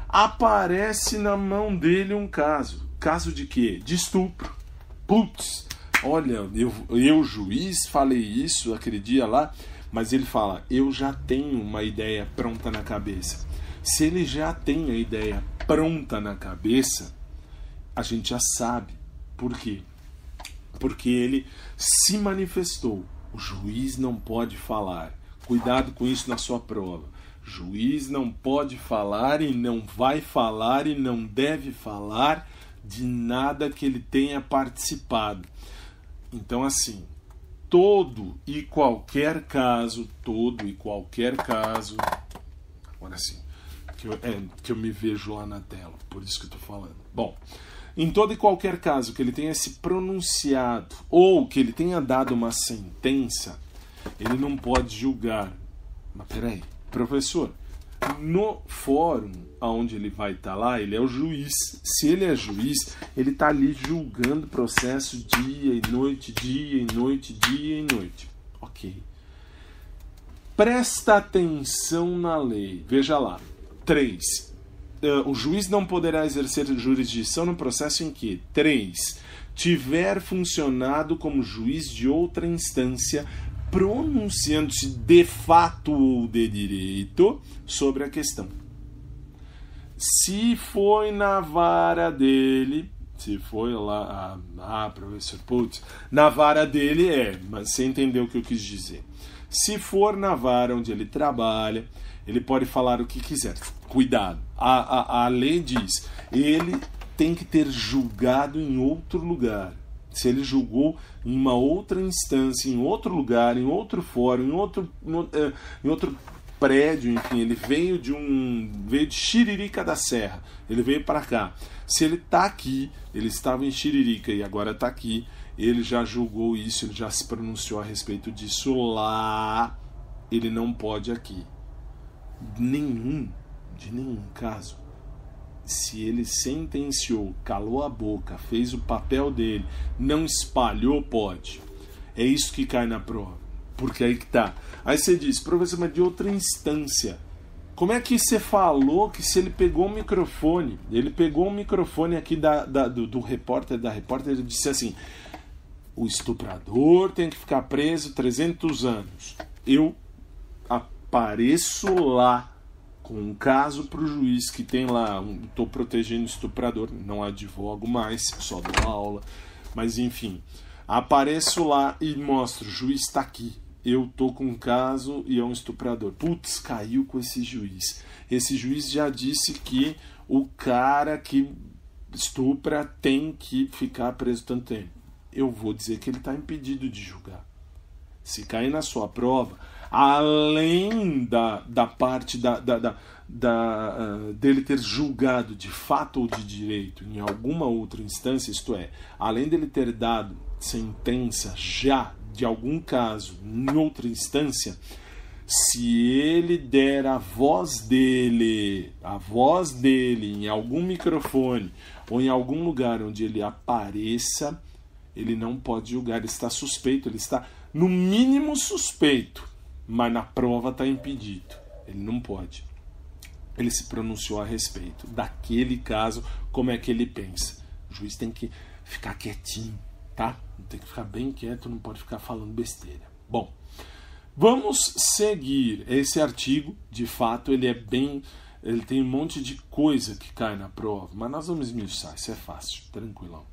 A: Aparece na mão dele um caso. Caso de quê? De estupro. Putz, olha, eu juiz, falei isso aquele dia lá, mas ele fala, eu já tenho uma ideia pronta na cabeça. Se ele já tem a ideia pronta na cabeça, a gente já sabe. Por quê? Porque ele se manifestou. O juiz não pode falar. Cuidado com isso na sua prova. Juiz não pode falar e não vai falar e não deve falar de nada que ele tenha participado. Então, assim, todo e qualquer caso, agora sim, que eu me vejo lá na tela, por isso que eu estou falando. Bom, Em todo e qualquer caso que ele tenha se pronunciado ou que ele tenha dado uma sentença, ele não pode julgar. Mas peraí, professor, no fórum onde ele vai estar lá, ele é o juiz. Se ele é juiz, ele está ali julgando o processo dia e noite, dia e noite, dia e noite. Ok. Presta atenção na lei. Veja lá. 3. O juiz não poderá exercer jurisdição no processo em que 3. Tiver funcionado como juiz de outra instância, pronunciando-se de fato ou de direito sobre a questão. Se foi na vara dele, se foi lá, professor, putz, na vara dele mas você entendeu o que eu quis dizer. Se for na vara onde ele trabalha, ele pode falar o que quiser. Cuidado, a lei diz, ele tem que ter julgado em outro lugar. Se ele julgou em uma outra instância, em outro lugar, em outro fórum, em outro prédio, enfim, ele veio de Xiririca da Serra, ele veio para cá. Se ele está aqui, ele estava em Xiririca e agora está aqui, ele já julgou isso, ele já se pronunciou a respeito disso lá, ele não pode aqui. De nenhum caso. Se ele sentenciou, calou a boca, fez o papel dele, não espalhou, pode. É isso que cai na prova. Porque aí que tá. Aí você diz, professor, mas de outra instância. Como é que você falou que se ele pegou um microfone, aqui do repórter, da repórter, ele disse assim, o estuprador tem que ficar preso 300 anos. Eu apareço lá com um caso para o juiz que tem lá, estou protegendo o estuprador, não advogo mais, só dou aula, mas enfim, apareço lá e mostro, o juiz está aqui, eu estou com um caso e é um estuprador. Putz, caiu com esse juiz. Esse juiz já disse que o cara que estupra tem que ficar preso tanto tempo. Eu vou dizer que ele está impedido de julgar. Se cair na sua prova, além da parte dele ter julgado de fato ou de direito em alguma outra instância, isto é, além dele ter dado sentença já de algum caso em outra instância, se ele der a voz dele em algum microfone ou em algum lugar onde ele apareça, ele não pode julgar, ele está suspeito, ele está no mínimo suspeito, mas na prova está impedido. Ele não pode. Ele se pronunciou a respeito daquele caso, como é que ele pensa. O juiz tem que ficar quietinho, tá? Tem que ficar bem quieto, não pode ficar falando besteira. Bom, vamos seguir. Esse artigo, de fato, ele tem um monte de coisa que cai na prova, mas nós vamos esmiuçar, isso é fácil, tranquilão.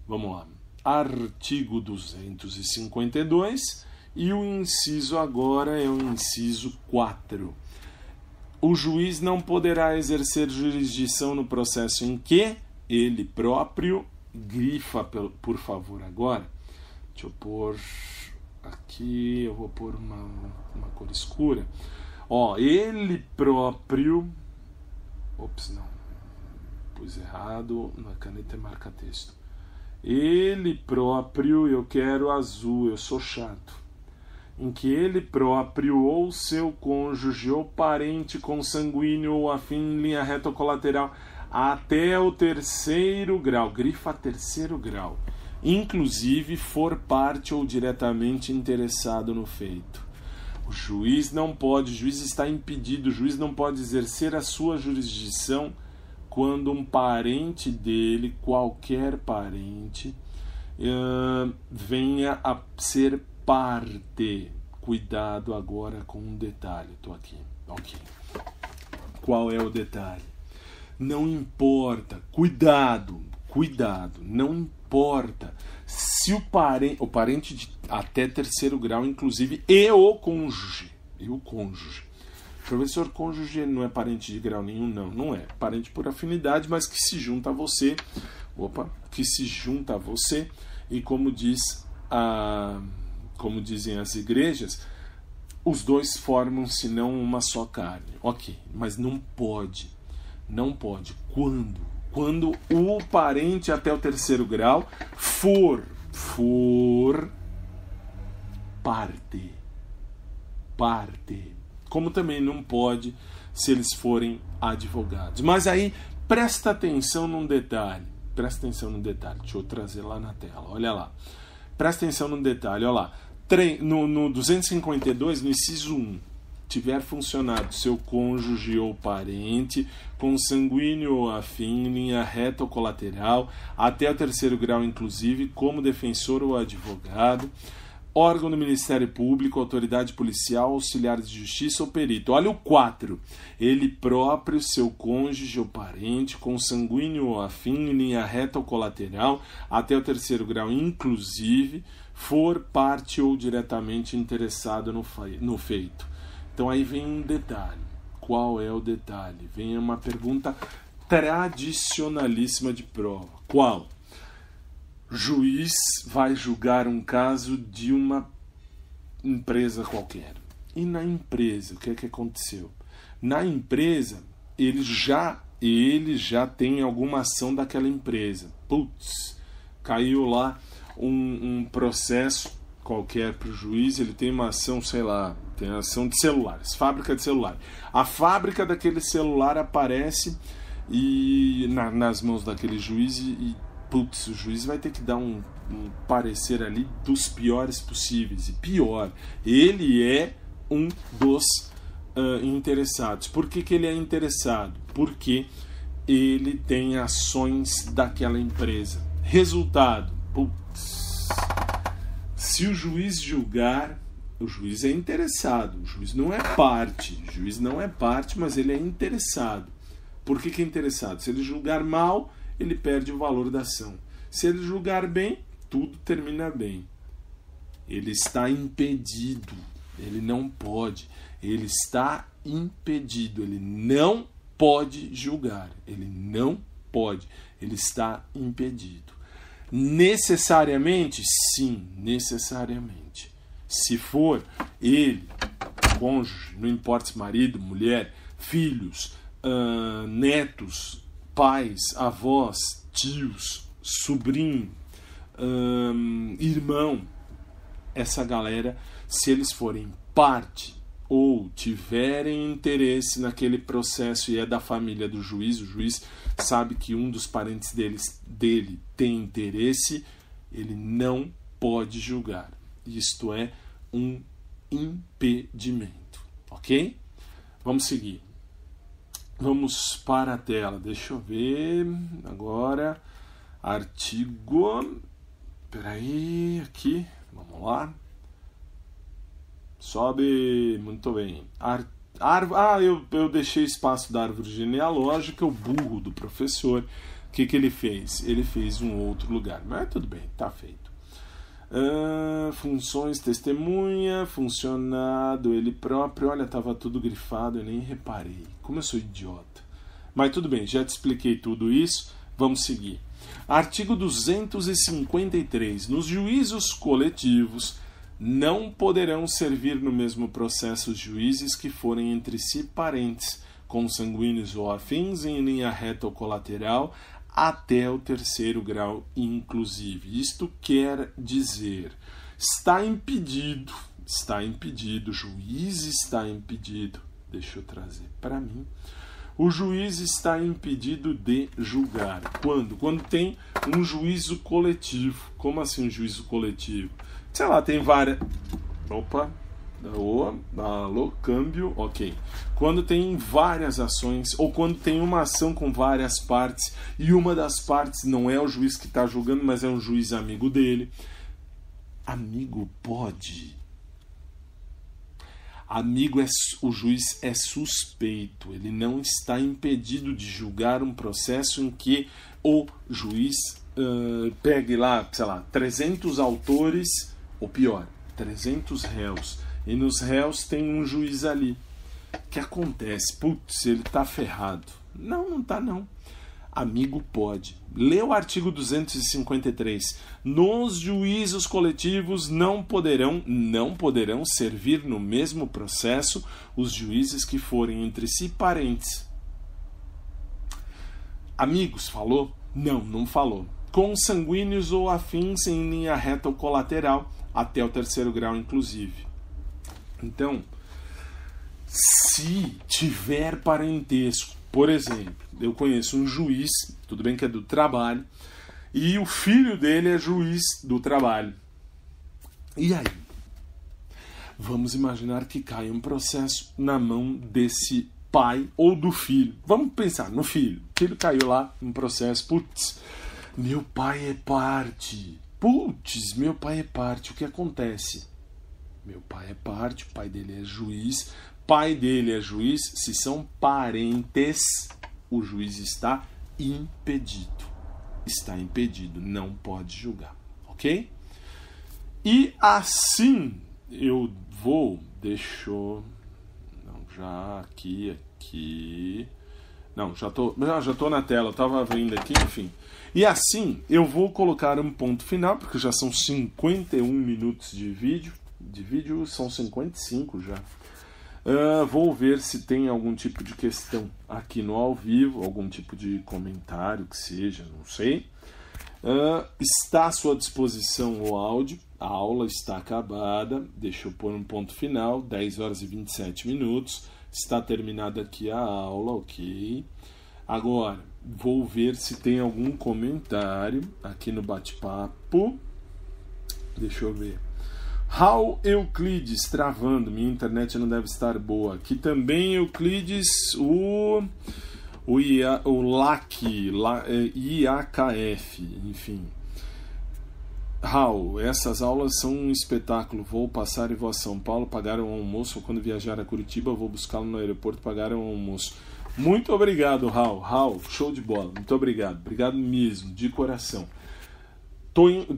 A: Vamos lá. Artigo 252 e o inciso agora é o inciso 4. O juiz não poderá exercer jurisdição no processo em que ele próprio, grifa por favor agora, deixa eu pôr aqui, eu vou pôr uma cor escura, ele próprio, não, pus errado, na caneta é marca-texto. Ele próprio, eu quero azul, eu sou chato. Em que ele próprio ou seu cônjuge ou parente consanguíneo ou afim em linha reta ou colateral até o 3º grau, grifa 3º grau, inclusive for parte ou diretamente interessado no feito. O juiz está impedido, o juiz não pode exercer a sua jurisdição quando um parente dele, qualquer parente, venha a ser parte. Cuidado agora com um detalhe. Estou aqui. Ok. Qual é o detalhe? Não importa. Cuidado. Não importa se o parente de até 3º grau, inclusive, e o cônjuge. Professor, cônjuge não é parente de grau nenhum? Não é. Parente por afinidade, mas que se junta a você. E como dizem as igrejas, os dois formam, senão, uma só carne. Ok, mas não pode. quando o parente até o terceiro grau for parte. Como também não pode se eles forem advogados. Mas aí, presta atenção num detalhe. Deixa eu trazer lá na tela. Olha lá. Presta atenção num detalhe. Olha lá. No 252, no inciso 1, tiver funcionado seu cônjuge ou parente, consanguíneo ou afim, em linha reta ou colateral, até o terceiro grau inclusive, como defensor ou advogado, órgão do Ministério Público, autoridade policial, auxiliar de justiça ou perito. Olha o 4. Ele próprio, seu cônjuge ou parente, consanguíneo ou afim, em linha reta ou colateral, até o terceiro grau inclusive, for parte ou diretamente interessado no feito. Então aí vem um detalhe. Qual é o detalhe? Vem uma pergunta tradicionalíssima de prova. Qual? Juiz vai julgar um caso de uma empresa qualquer. E na empresa, o que é que aconteceu? Na empresa, ele já tem alguma ação daquela empresa. Putz, caiu lá um processo qualquer para o juiz, ele tem uma ação, sei lá, tem ação de celulares, fábrica de celular. A fábrica daquele celular aparece nas mãos daquele juiz e putz, o juiz vai ter que dar um parecer ali dos piores possíveis. E pior, ele é um dos interessados. Por que ele é interessado? Porque ele tem ações daquela empresa. Resultado, putz, se o juiz julgar, o juiz é interessado, o juiz não é parte, mas ele é interessado. Por que é interessado? Se ele julgar mal, ele perde o valor da ação. Se ele julgar bem, tudo termina bem. Ele está impedido, ele não pode, ele está impedido, ele não pode julgar, ele não pode, ele está impedido. Necessariamente? Sim, necessariamente. Se for ele, cônjuge, não importa se marido, mulher, filhos, netos, pais, avós, tios, sobrinho, irmão, essa galera, se eles forem parte ou tiverem interesse naquele processo e é da família do juiz, o juiz sabe que um dos parentes dele tem interesse, ele não pode julgar. Isto é um impedimento, ok? Vamos seguir. Vamos para a tela. Deixa eu ver agora. Artigo. Peraí, aqui. Vamos lá. Sobe. Muito bem. Eu deixei espaço da árvore genealógica, o burro do professor. O que ele fez? Ele fez um outro lugar. Mas tudo bem, tá feito. Funções, testemunha, funcionado, ele próprio. Olha, estava tudo grifado, eu nem reparei. Como eu sou idiota. Mas tudo bem, já te expliquei tudo isso. Vamos seguir. Artigo 253. Nos juízos coletivos, não poderão servir no mesmo processo os juízes que forem entre si parentes, consanguíneos ou afins, em linha reta ou colateral, até o terceiro grau inclusive. Isto quer dizer, está impedido, o juiz está impedido, deixa eu trazer para mim, o juiz está impedido de julgar. Quando? Quando tem um juízo coletivo. Como assim um juízo coletivo? Sei lá, tem várias... Alô, câmbio, ok. Quando tem várias ações, ou quando tem uma ação com várias partes, e uma das partes não é o juiz que está julgando, mas é um juiz amigo dele. Amigo pode. O juiz é suspeito, ele não está impedido de julgar um processo em que o juiz pegue lá, sei lá, 300 autores, ou pior, 300 réus. E nos réus tem um juiz ali. O que acontece? Putz, ele tá ferrado. Não tá não. Amigo pode. Lê o artigo 253. Nos juízos coletivos não poderão servir no mesmo processo os juízes que forem entre si parentes. Amigos, falou? Não, não falou. Consanguíneos ou afins em linha reta ou colateral, até o 3º grau, inclusive. Então, se tiver parentesco, por exemplo, eu conheço um juiz, tudo bem que é do trabalho, e o filho dele é juiz do trabalho. E aí? Vamos imaginar que cai um processo na mão desse pai ou do filho. Vamos pensar no filho. O filho caiu lá um processo. Putz, meu pai é parte. Putz, meu pai é parte. O que acontece? Meu pai é parte, o pai dele é juiz. Pai dele é juiz. Se são parentes, o juiz está impedido. Está impedido, não pode julgar. Ok? E assim eu vou... Deixa eu... Não, já aqui... Não, já tô na tela, eu tava vendo aqui, enfim. E assim eu vou colocar um ponto final, porque já são 51 minutos de vídeo. De vídeo são 55 já. Vou ver se tem algum tipo de questão aqui no ao vivo, algum tipo de comentário que seja, não sei. Está à sua disposição o áudio. A aula está acabada. Deixa eu pôr um ponto final. 10 horas e 27 minutos. Está terminada aqui a aula, ok. Agora, vou ver se tem algum comentário aqui no bate-papo. Deixa eu ver. Raul Euclides, travando. Minha internet não deve estar boa. Aqui também Euclides, o IAKF, enfim. Raul, essas aulas são um espetáculo. Vou passar e vou a São Paulo, pagaram o almoço. Quando viajar a Curitiba, vou buscá-lo no aeroporto, pagaram o almoço. Muito obrigado, Raul. Raul, show de bola. Muito obrigado. Obrigado mesmo, de coração.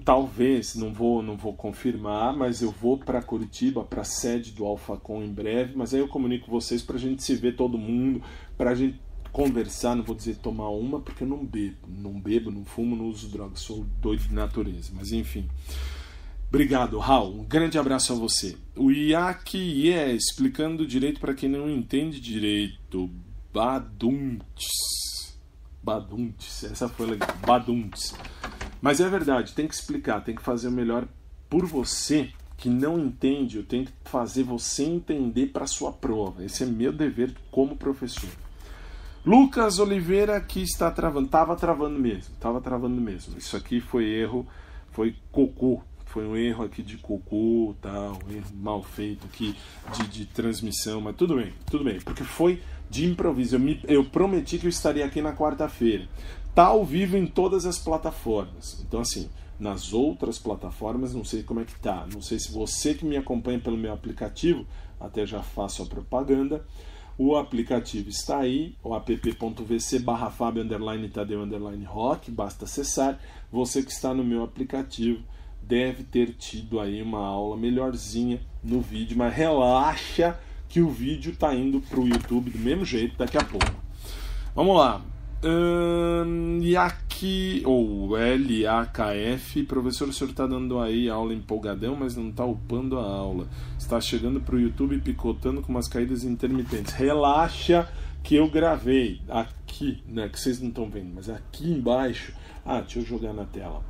A: Talvez, não vou confirmar, mas eu vou para Curitiba, para a sede do Alphacom em breve. Mas aí eu comunico com vocês para a gente se ver todo mundo, para a gente conversar. Não vou dizer tomar uma, porque eu não bebo, não fumo, não uso drogas, sou doido de natureza, mas enfim. Obrigado, Raul, um grande abraço a você. O Iaki explicando direito para quem não entende direito. Baduntes, essa foi legal, Baduntes. Mas é verdade, tem que explicar, tem que fazer o melhor por você que não entende. Eu tenho que fazer você entender para a sua prova. Esse é meu dever como professor. Lucas Oliveira que está travando. Tava travando mesmo. Isso aqui foi erro, foi cocô. Foi um erro aqui de cocô, tal, um erro mal feito aqui de transmissão, mas tudo bem, porque foi de improviso. Eu prometi que eu estaria aqui na quarta-feira. Tá ao vivo em todas as plataformas. Então, assim, nas outras plataformas, não sei como é que tá. Não sei se você que me acompanha pelo meu aplicativo, até já faço a propaganda. O aplicativo está aí, o app.vc/Fabio_Tadeu_Rock, basta acessar. Você que está no meu aplicativo deve ter tido aí uma aula melhorzinha no vídeo, mas relaxa que o vídeo está indo para o YouTube do mesmo jeito daqui a pouco. Vamos lá. LAKF, professor, o senhor está dando aí aula empolgadão, mas não está upando a aula. Está chegando para o YouTube picotando com umas caídas intermitentes. Relaxa que eu gravei aqui, né, que vocês não estão vendo, mas aqui embaixo. Deixa eu jogar na tela.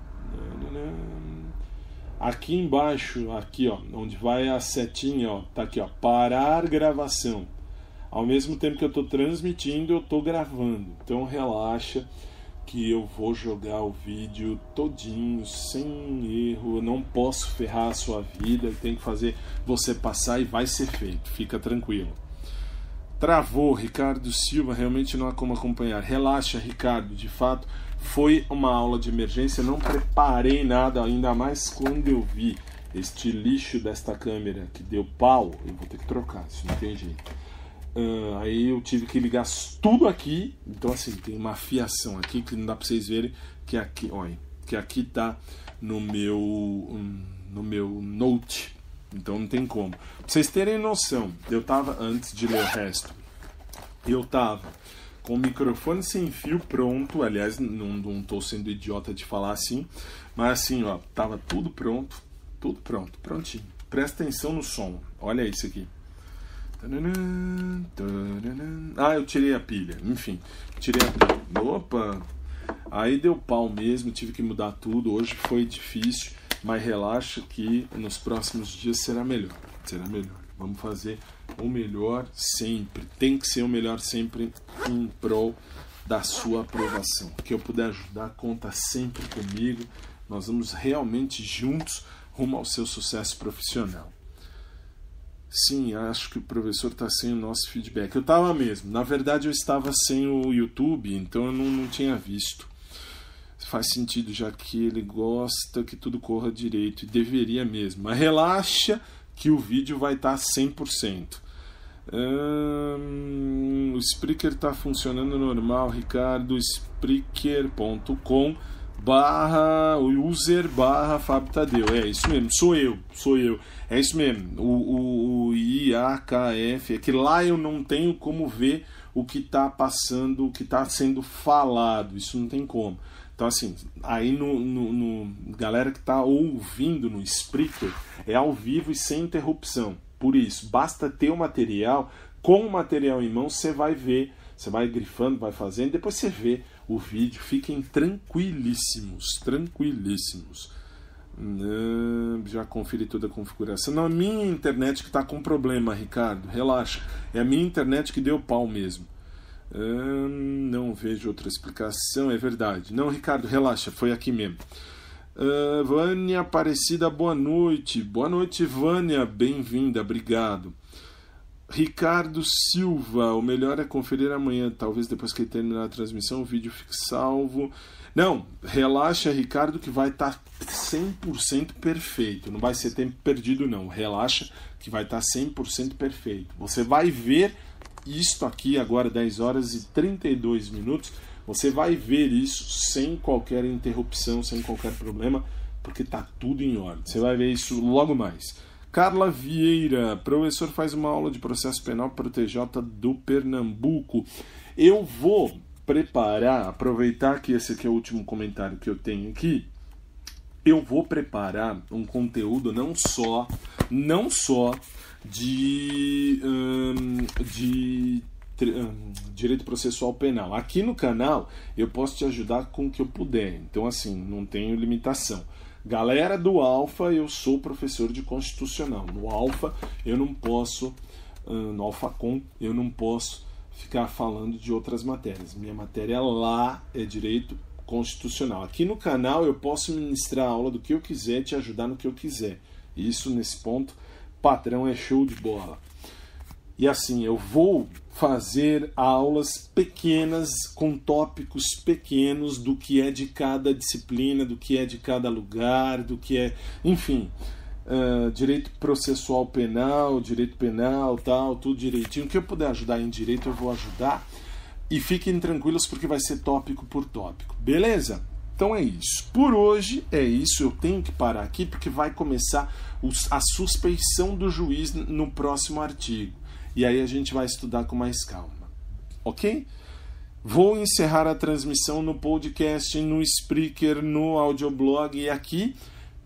A: Aqui embaixo, aqui ó, onde vai a setinha, ó, tá aqui ó, parar gravação. Ao mesmo tempo que eu estou transmitindo, eu estou gravando. Então relaxa que eu vou jogar o vídeo todinho, sem erro. Eu não posso ferrar a sua vida, eu tenho que fazer você passar e vai ser feito. Fica tranquilo. Travou, Ricardo Silva, realmente não há como acompanhar. Relaxa, Ricardo, de fato foi uma aula de emergência. Eu não preparei nada, ainda mais quando eu vi este lixo desta câmera que deu pau. Eu vou ter que trocar, isso não tem jeito. Aí eu tive que ligar tudo aqui. Então assim, tem uma fiação aqui que não dá pra vocês verem, que aqui, olha, que aqui tá no meu note. Então não tem como. Pra vocês terem noção, eu tava, antes de ler o resto, eu tava com o microfone sem fio pronto. Aliás, não tô sendo idiota de falar assim, mas assim, ó, tava tudo pronto, prontinho. Presta atenção no som, olha isso aqui. Ah, eu tirei a pilha. Enfim, tirei a pilha. Opa! Aí deu pau mesmo, tive que mudar tudo. Hoje foi difícil, mas relaxa que nos próximos dias será melhor. Será melhor. Vamos fazer o melhor sempre. Tem que ser o melhor sempre em prol da sua aprovação. O que eu puder ajudar, conta sempre comigo. Nós vamos realmente juntos rumo ao seu sucesso profissional. Sim, acho que o professor está sem o nosso feedback. Eu estava mesmo. Na verdade, eu estava sem o YouTube, então eu não tinha visto. Faz sentido, já que ele gosta que tudo corra direito. E deveria mesmo. Mas relaxa que o vídeo vai estar 100%. O Spreaker está funcionando normal, Ricardo. Spreaker.com/user/Fábio Tadeu. É isso mesmo, sou eu. É isso mesmo, o IAKF. É que lá eu não tenho como ver o que está passando, o que está sendo falado. Isso não tem como. Então, assim, aí galera que está ouvindo no Spreaker, é ao vivo e sem interrupção. Por isso, basta ter o material. Com o material em mão, você vai ver. Você vai grifando, vai fazendo, depois você vê o vídeo. Fiquem tranquilíssimos. Já conferi toda a configuração. Não, a minha internet que está com problema, Ricardo. Relaxa. É a minha internet que deu pau mesmo. Não vejo outra explicação, é verdade. Não, Ricardo, relaxa, foi aqui mesmo. Vânia Aparecida, boa noite. Boa noite, Vânia, bem-vinda, obrigado. Ricardo Silva, o melhor é conferir amanhã, talvez depois que terminar a transmissão o vídeo fique salvo. Não, relaxa, Ricardo, que vai estar 100% perfeito. Não vai ser tempo perdido, não. Relaxa, que vai estar 100% perfeito. Você vai ver isto aqui agora, 10 horas e 32 minutos. Você vai ver isso sem qualquer interrupção, sem qualquer problema, porque está tudo em ordem. Você vai ver isso logo mais. Carla Vieira, professor faz uma aula de processo penal para o TJ do Pernambuco. Eu vou preparar, aproveitar que esse aqui é o último comentário que eu tenho aqui, eu vou preparar um conteúdo não só de direito processual penal. Aqui no canal eu posso te ajudar com o que eu puder, então assim, não tenho limitação. Galera do Alfa, eu sou professor de constitucional. No Alfa eu não posso, no Alfacom eu não posso ficar falando de outras matérias. Minha matéria lá é direito constitucional. Aqui no canal eu posso ministrar a aula do que eu quiser, te ajudar no que eu quiser. Isso, nesse ponto, patrão, é show de bola. E assim, eu vou fazer aulas pequenas, com tópicos pequenos do que é de cada disciplina, do que é de cada lugar, do que é, enfim, direito processual penal, direito penal, tal, tudo direitinho. O que eu puder ajudar em direito, eu vou ajudar. E fiquem tranquilos, porque vai ser tópico por tópico. Beleza? Então é isso. Por hoje é isso. Eu tenho que parar aqui, porque vai começar a suspeição do juiz no próximo artigo. E aí a gente vai estudar com mais calma. Ok? Vou encerrar a transmissão no podcast, no Spreaker, no audioblog e aqui,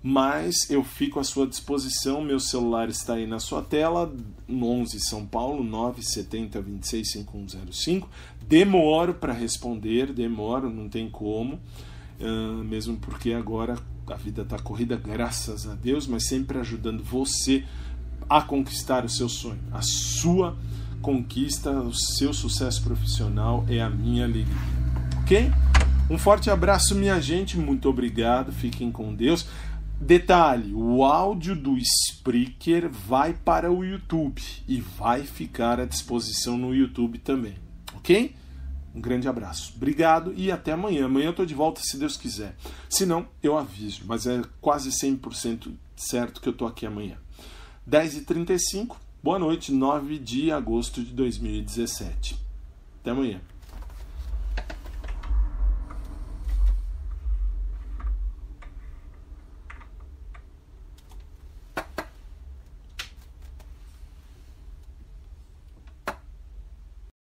A: mas eu fico à sua disposição. Meu celular está aí na sua tela, 11 São Paulo, 970 26 5105. Demoro para responder, não tem como, mesmo porque agora a vida está corrida, graças a Deus, mas sempre ajudando você a conquistar o seu sonho. A sua conquista, o seu sucesso profissional é a minha alegria. Ok? Um forte abraço, minha gente. Muito obrigado. Fiquem com Deus. Detalhe, o áudio do Spreaker vai para o YouTube e vai ficar à disposição no YouTube também. Ok? Um grande abraço. Obrigado e até amanhã. Amanhã eu estou de volta, se Deus quiser. Se não, eu aviso. Mas é quase 100% certo que eu estou aqui amanhã. 10h35, boa noite, 9 de agosto de 2017. Até amanhã.